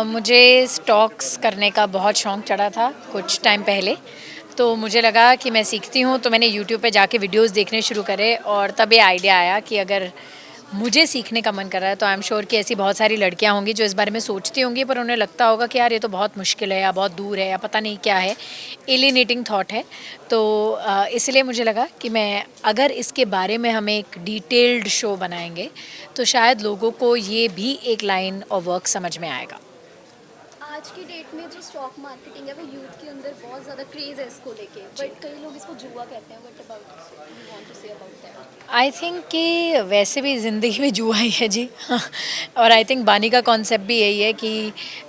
मुझे स्टॉक्स करने का बहुत शौक़ चढ़ा था कुछ टाइम पहले। तो मुझे लगा कि मैं सीखती हूँ, तो मैंने यूट्यूब पे जाके वीडियोस देखने शुरू करे और तब ये आइडिया आया कि अगर मुझे सीखने का मन कर रहा है तो आई एम श्योर कि ऐसी बहुत सारी लड़कियां होंगी जो इस बारे में सोचती होंगी, पर उन्हें लगता होगा कि यार ये तो बहुत मुश्किल है या बहुत दूर है या पता नहीं क्या है, एलिनेटिंग थॉट है। तो इसलिए मुझे लगा कि मैं अगर इसके बारे में हम एक डिटेल्ड शो बनाएंगे तो शायद लोगों को ये भी एक लाइन ऑफ वर्क समझ में आएगा। आज की डेट में जो स्टॉक मार्केटिंग है वो यूथ के अंदर बहुत ज़्यादा क्रेज है इसको लेके, बट कई लोग इसको जुआ कहते हैं। What about you want to say about that? I think कि वैसे भी ज़िंदगी में जुआ ही है जी। और आई थिंक बानी का कॉन्सेप्ट भी यही है कि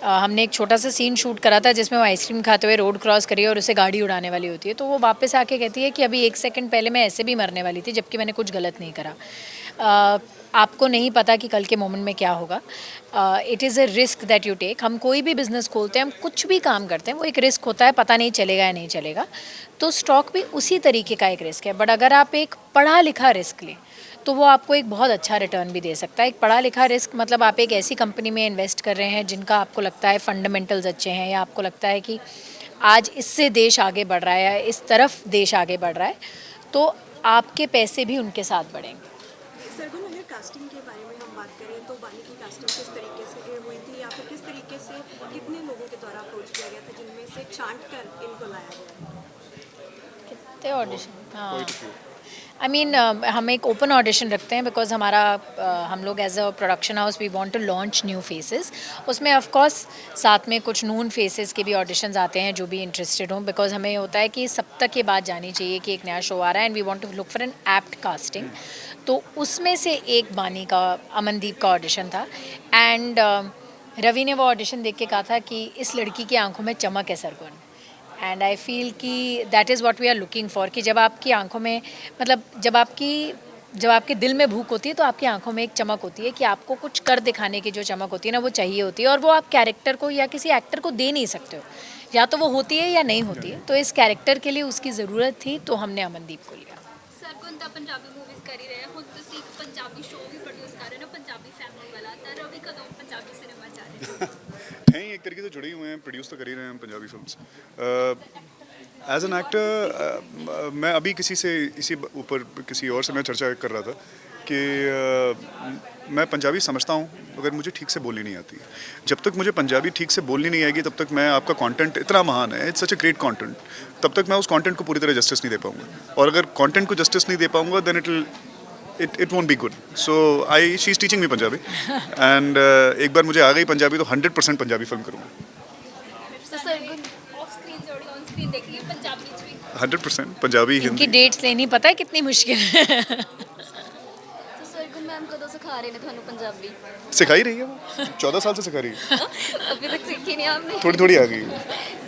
हमने एक छोटा सा सीन शूट करा था जिसमें वो आइसक्रीम खाते हुए रोड क्रॉस करी और उसे गाड़ी उड़ाने वाली होती है, तो वो वापस आके कहती है कि अभी 1 सेकंड पहले मैं ऐसे भी मरने वाली थी जबकि मैंने कुछ गलत नहीं करा। आपको नहीं पता कि कल के मोमेंट में क्या होगा। It is a risk that you take. हम कोई भी बिज़नेस खोलते हैं, हम कुछ भी काम करते हैं, वो एक रिस्क होता है, पता नहीं चलेगा या नहीं चलेगा। तो स्टॉक भी उसी तरीके का एक रिस्क है, बट अगर आप एक पढ़ा लिखा रिस्क लें तो वो आपको एक बहुत अच्छा रिटर्न भी दे सकता है। एक पढ़ा लिखा रिस्क मतलब आप एक ऐसी कंपनी में इन्वेस्ट कर रहे हैं जिनका आपको लगता है फंडामेंटल्स अच्छे हैं, या आपको लगता है कि आज इससे देश आगे बढ़ रहा है या इस तरफ देश आगे बढ़ रहा है, तो आपके पैसे भी उनके साथ बढ़ेंगे। सरगुन, अगर कास्टिंग के बारे में हम बात करें तो बानी की कास्टिंग किस तरीके से हुई थी, या फिर किस तरीके से कितने लोगों के द्वारा अप्रोच किया गया था जिनमें से छांट कर इनको लाया गया? कितने ऑडिशन? हाँ, आई मीन हम एक ओपन ऑडिशन रखते हैं बिकॉज हमारा हम लोग as a production house we want to launch new faces. उसमें ऑफ कोर्स साथ में कुछ नून फेसेस के भी ऑडिशंस आते हैं जो भी इंटरेस्टेड हों, बिकॉज हमें होता है कि सब तक ये बात जानी चाहिए कि एक नया शो आ रहा है and we want to look for an apt casting. तो उसमें से एक बानी का, अमनदीप का ऑडिशन था एंड रवि ने वो ऑडिशन देख के कहा था कि इस लड़की की आंखों में चमक है सरगुन। एंड आई फील कि that is what we are looking for, कि जब आपकी आंखों में, मतलब जब आपके दिल में भूख होती है तो आपकी आंखों में एक चमक होती है कि आपको कुछ कर दिखाने की जो चमक होती है ना, वो चाहिए होती है, और वो आप कैरेक्टर को या किसी एक्टर को दे नहीं सकते हो, या तो वो होती है या नहीं होती है। तो इस कैरेक्टर के लिए उसकी ज़रूरत थी, तो हमने अमनदीप को लिया। ਸਰਗੁਣ ਤਾਂ ਪੰਜਾਬੀ ਮੂਵੀਜ਼ ਕਰ ਹੀ ਰਹੇ ਆ, ਹੁਣ ਤੁਸੀਂ ਇੱਕ ਪੰਜਾਬੀ ਸ਼ੋਅ ਵੀ ਪ੍ਰੋਡਿਊਸ ਕਰ ਰਹੇ ਹੋ ਪੰਜਾਬੀ ਫੈਮਿਲੀ ਵਾਲਾ, ਤਾਂ ਰਵੀ ਕਦੋਂ ਪੰਜਾਬੀ ਸਿਨੇਮਾ ਚ ਆ ਰਹੇ ਹੋ? हैं एक तरीके से जुड़े ही हुए हैं, प्रोड्यूस तो कर ही रहे हैं Punjabi films. As an actor मैं अभी किसी से इसी ऊपर किसी और से मैं चर्चा कर रहा था कि मैं पंजाबी समझता हूँ मगर मुझे ठीक से बोलनी नहीं आती। जब तक मुझे पंजाबी ठीक से बोलनी नहीं आएगी तब तक मैं, आपका कंटेंट इतना महान है, it's such a great content, तब तक मैं उस कंटेंट को पूरी तरह जस्टिस नहीं दे पाऊँगा, और अगर कंटेंट को जस्टिस नहीं दे पाऊँगा then it won't be good. So she is teaching me Punjabi and एक बार मुझे आ गई पंजाबी तो 100% पंजाबी फिल्म करूँगा। ਸੋ ਸਰਗੁਣ ऑफ स्क्रीन जोड़ी ऑन स्क्रीन देखिए पंजाबी च भी। 100% पंजाबी इनकी हिंदी। डेट्स लेनी पता है कितनी मुश्किल है। ਸੋ ਸਰਗੁਣ ਮੈਮ ਕਦੋਂ ਸਿਖਾ ਰਹੇ ਨੇ ਤੁਹਾਨੂੰ ਪੰਜਾਬੀ? सिखा ही रही है वो, 14 साल से सिखा रही है, अभी तक सीखी नहीं आपने? थोड़ी थोड़ी आ गई है।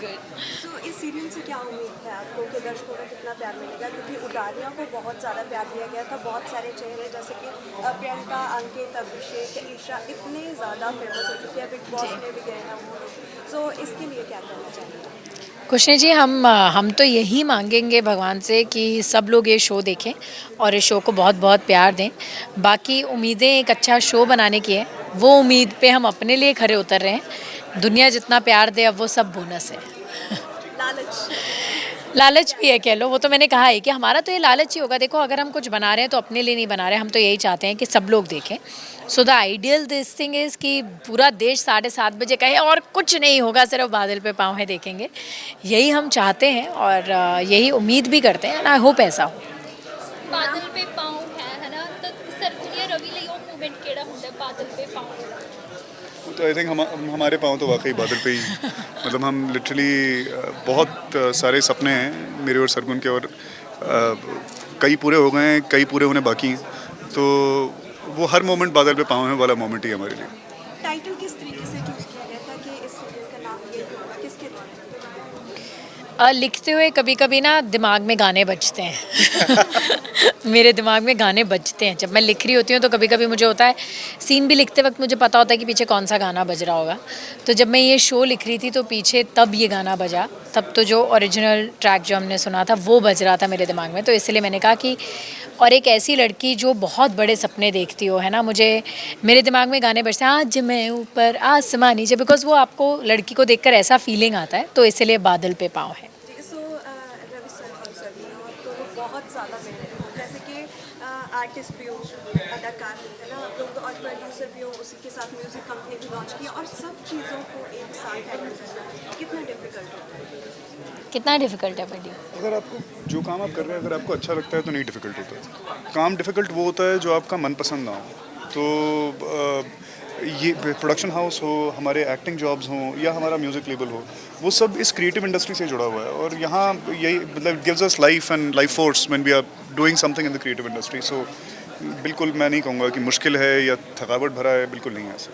गुड। सो इस सीरियल से क्या उम्मीद है आपको कि दर्शकों को कितना प्यार मिलेगा, क्योंकि उदारियाँ को बहुत ज़्यादा प्यार दिया गया था, बहुत सारे चेहरे जैसे कि प्रियंका, अंकित, अभिषेक, ईशा इतने ज़्यादा फेमस हो चुके हैं, बिग बॉस में भी गए हैं वो लोग। सो इसके लिए क्या करना चाहिए? कुशनी जी, हम तो यही मांगेंगे भगवान से कि सब लोग ये शो देखें और इस शो को बहुत बहुत प्यार दें। बाकी उम्मीदें एक अच्छा शो बनाने की है, वो उम्मीद पे हम अपने लिए खरे उतर रहे हैं। दुनिया जितना प्यार दे अब वो सब बोनस है। लालच। लालच भी है कह लो, वो तो मैंने कहा है कि हमारा तो ये लालच ही होगा। देखो, अगर हम कुछ बना रहे हैं तो अपने लिए नहीं बना रहे, हम तो यही चाहते हैं कि सब लोग देखें। So the ideal this thing is कि पूरा देश 7:30 कहे और कुछ नहीं होगा, सिर्फ बादल पे पाँव है देखेंगे। यही हम चाहते हैं और यही उम्मीद भी करते हैं, एंड आई होप ऐसा हो। बादल पे पाँव है ना, तो सरगुण या रवि ਲਈ ਉਹ ਮੂਵਮੈਂਟ ਕਿਹੜਾ ਹੁੰਦਾ ਬਾਦਲ पे पाँव? तो आई थिंक हमारे पाँव तो वाकई बादल पे ही, मतलब हम लिटरली बहुत सारे सपने हैं मेरे और सरगुन के, और कई पूरे हो गए हैं, कई पूरे होने बाकी हैं, तो वो हर मोमेंट बादल पे पाँव है वाला मोमेंट ही है हमारे लिए। टाइटल किस तरीके से चूज किया गया था कि इस सीरियल का नाम ये होगा, किसके द्वारा? लिखते हुए कभी कभी ना दिमाग में गाने बजते हैं मेरे दिमाग में गाने बजते हैं जब मैं लिख रही होती हूँ, तो कभी कभी मुझे होता है सीन भी लिखते वक्त मुझे पता होता है कि पीछे कौन सा गाना बज रहा होगा। तो जब मैं ये शो लिख रही थी तो पीछे तब ये गाना बजा, तब तो जो ओरिजिनल ट्रैक जो हमने सुना था वो बज रहा था मेरे दिमाग में। तो इसलिए मैंने कहा कि और एक ऐसी लड़की जो बहुत बड़े सपने देखती हो, है ना, मुझे मेरे दिमाग में गाने बजते हैं आज मैं ऊपर आसमान नीचे, बिकॉज वो आपको लड़की को देखकर ऐसा फीलिंग आता है, तो इसलिए बादल पे पाँव है। जी, सो रवि सर और सर आप दोनों बहुत ज़्यादा मेहनती हो, जैसे कि आर्टिस्ट भी हो, अदाकार है ना आप लोग, और प्रोड्यूसर भी हो, उसी के साथ म्यूज़िक कंपनी भी लॉन्च की, और सब चीज़ों को एक साथ हैंडल करना कितना डिफिकल्ट होता है? कितना डिफिकल्ट है बड़ी? अगर आपको जो काम आप कर रहे हैं अगर आपको अच्छा लगता है तो नहीं डिफ़िकल्ट होता। काम डिफ़िकल्ट वो होता है जो आपका मनपसंद ना हो। तो ये प्रोडक्शन हाउस हो, हमारे एक्टिंग जॉब्स हों या हमारा म्यूज़िक लेबल हो, वो सब इस क्रिएटिव इंडस्ट्री से जुड़ा हुआ है। और यहाँ यही मतलब gives us life and life force when we are doing something in the creative industry. So बिल्कुल मैं नहीं कहूँगा कि मुश्किल है या थकावट भरा है, बिल्कुल नहीं है ऐसा।